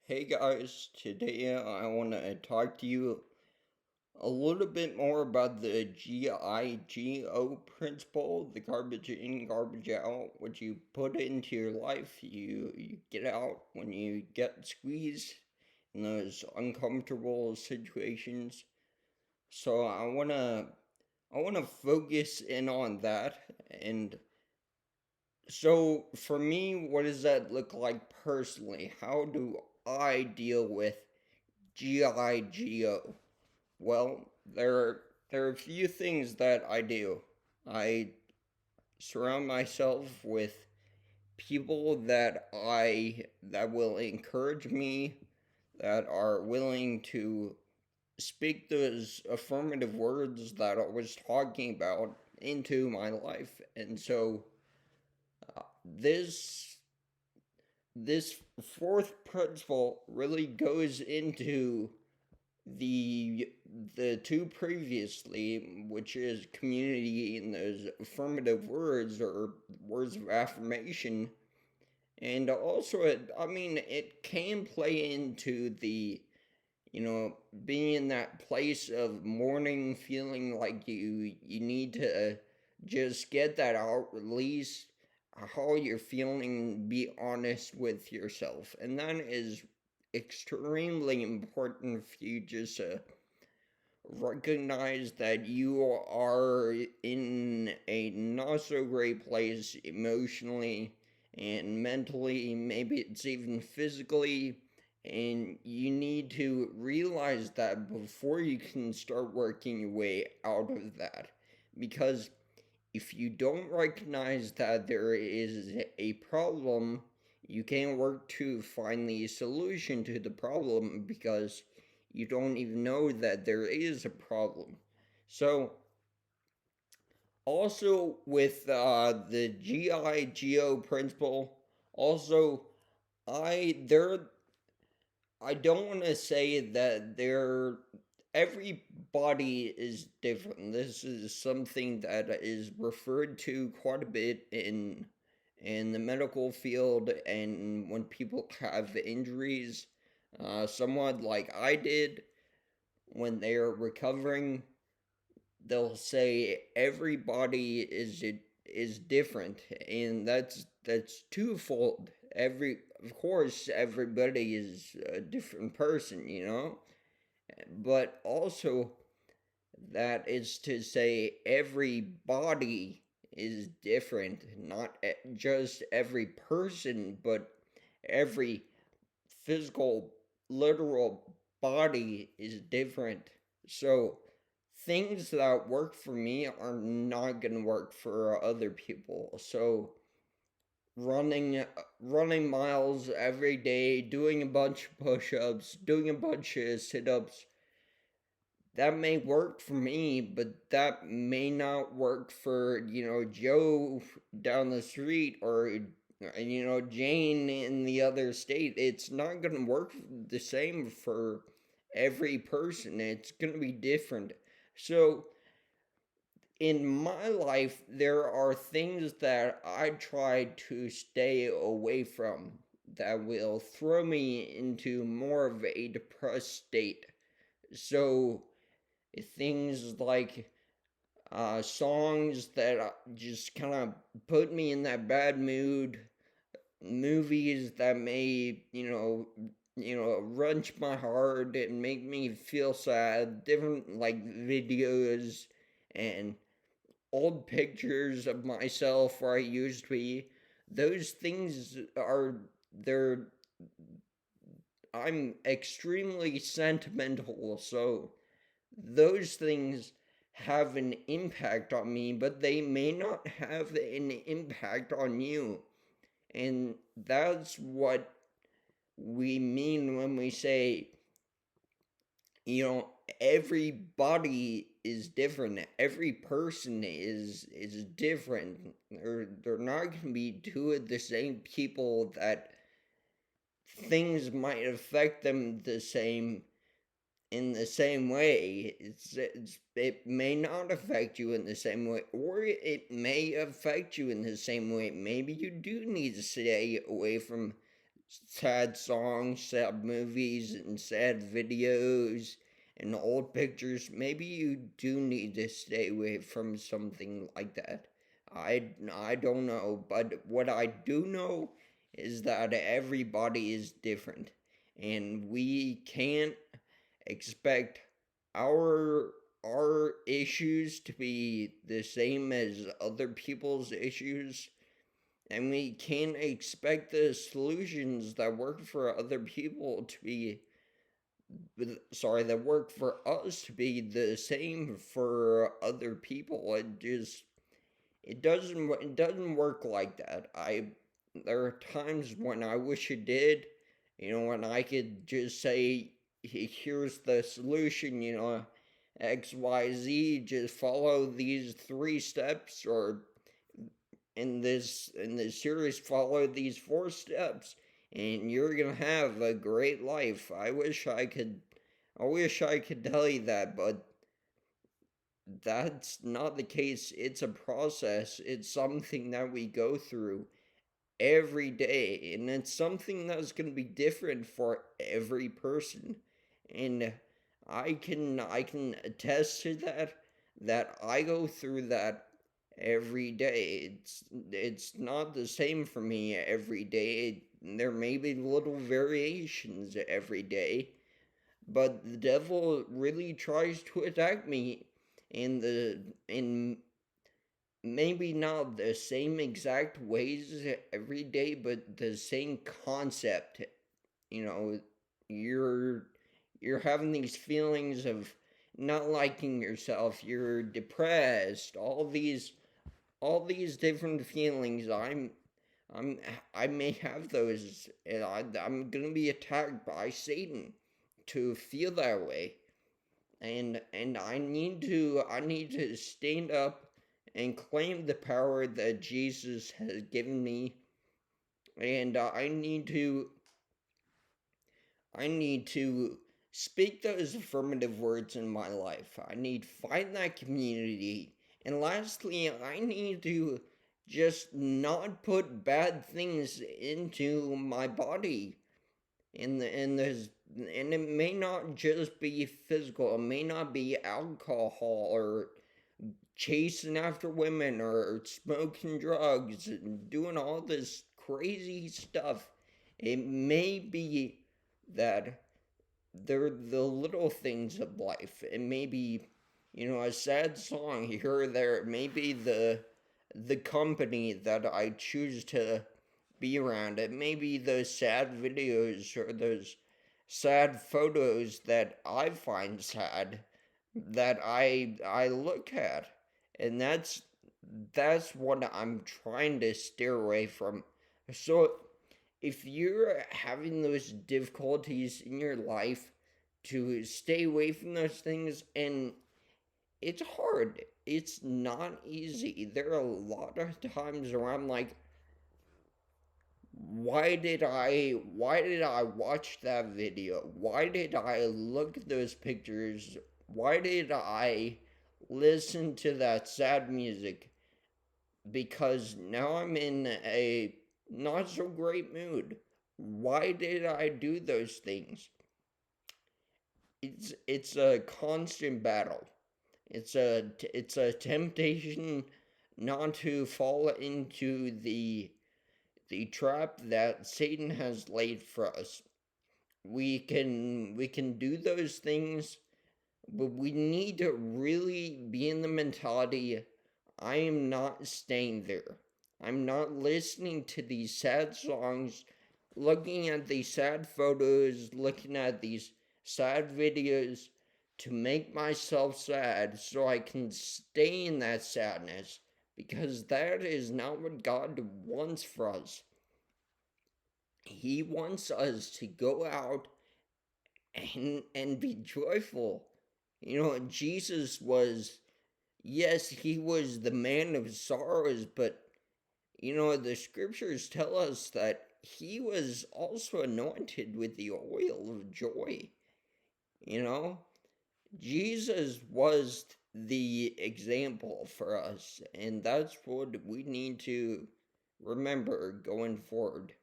Hey guys, today I want to talk to you a little bit more about the GIGO principle, the garbage in, garbage out. What you put into your life, you get out when you get squeezed in those uncomfortable situations. So I want to focus in on that. And so for me, what does that look like personally? How do I deal with GIGO? Well, there are a few things that I do. I surround myself with people that will encourage me, that are willing to speak those affirmative words that I was talking about into my life. And so this this fourth principle really goes into the two previously, which is community and those affirmative words or words of affirmation. And also it can play into the, being in that place of mourning, feeling like you need to just get that out, release how you're feeling, be honest with yourself. And that is extremely important for you just to recognize that you are in a not so great place emotionally and mentally, maybe it's even physically, and you need to realize that before you can start working your way out of that. Because if you don't recognize that there is a problem, you can't work to find the solution to the problem because you don't even know that there is a problem. So, also with the GIGO principle, also I there I don't want to say that everybody is different. This is something that is referred to quite a bit in the medical field, and when people have injuries, somewhat like I did when they're recovering, they'll say everybody is different, and that's twofold. Of course everybody is a different person, but also that is to say everybody is different, not just every person, but every physical, literal body is different. So things that work for me are not going to work for other people. So running miles every day, doing a bunch of push-ups, doing a bunch of sit-ups, that may work for me, but that may not work for, Joe down the street, or Jane in the other state. It's not going to work the same for every person. It's going to be different. So in my life, there are things that I try to stay away from that will throw me into more of a depressed state. So things like songs that just kind of put me in that bad mood, movies that may, wrench my heart and make me feel sad, different like videos and old pictures of myself where I used to be. Those things are, they're, I'm extremely sentimental, so those things have an impact on me, but they may not have an impact on you. And that's what we mean when we say, everybody is different. Every person is different. They're not going to be two of the same people that things might affect them the same in the same way. It may not affect you in the same way, or it may affect you in the same way. Maybe you do need to stay away from sad songs, sad movies, and sad videos and old pictures, maybe you do need to stay away from something like that. I don't know, but what I do know is that everybody is different, and we can't expect our our issues to be the same as other people's issues, and we can't expect the solutions that work for other people to be that work for us to be the same for other people. It doesn't work like that. I There are times when I wish it did, when I could just say, here's the solution, XYZ, just follow these 3 steps, or in this series, follow these 4 steps, and you're gonna have a great life. I wish I could tell you that, but that's not the case. It's a process. It's something that we go through every day, and it's something that's going to be different for every person. And I can attest to that I go through that every day. It's not the same for me every day. There may be little variations every day, but the devil really tries to attack me in maybe not the same exact ways every day, but the same concept. You know, you're you're having these feelings of not liking yourself, you're depressed, all these different feelings. I'm I may have those, and I'm gonna be attacked by Satan to feel that way, and I need to stand up and claim the power that Jesus has given me, and I need to speak those affirmative words in my life. I need to find that community, and lastly, I need to just not put bad things into my body. And it may not just be physical. It may not be alcohol or chasing after women or smoking drugs and doing all this crazy stuff. It may be that they're the little things of life. It may be, a sad song here or there. It may be the company that I choose to be around. It may be those sad videos or those sad photos that I find sad, that I look at, and that's what I'm trying to steer away from. So if you're having those difficulties in your life, to stay away from those things, and it's hard. It's not easy. There are a lot of times where I'm like, why did I watch that video? Why did I look at those pictures? Why did I listen to that sad music? Because now I'm in a not so great mood. Why did I do those things? It's a constant battle. It's a temptation not to fall into the trap that Satan has laid for us. We can do those things, but we need to really be in the mentality, I am not staying there. I'm not listening to these sad songs, looking at these sad photos, looking at these sad videos to make myself sad so I can stay in that sadness, because that is not what God wants for us. He wants us to go out and be joyful. Jesus was, yes, he was the man of sorrows, but the scriptures tell us that he was also anointed with the oil of joy. You know, Jesus was the example for us, and that's what we need to remember going forward.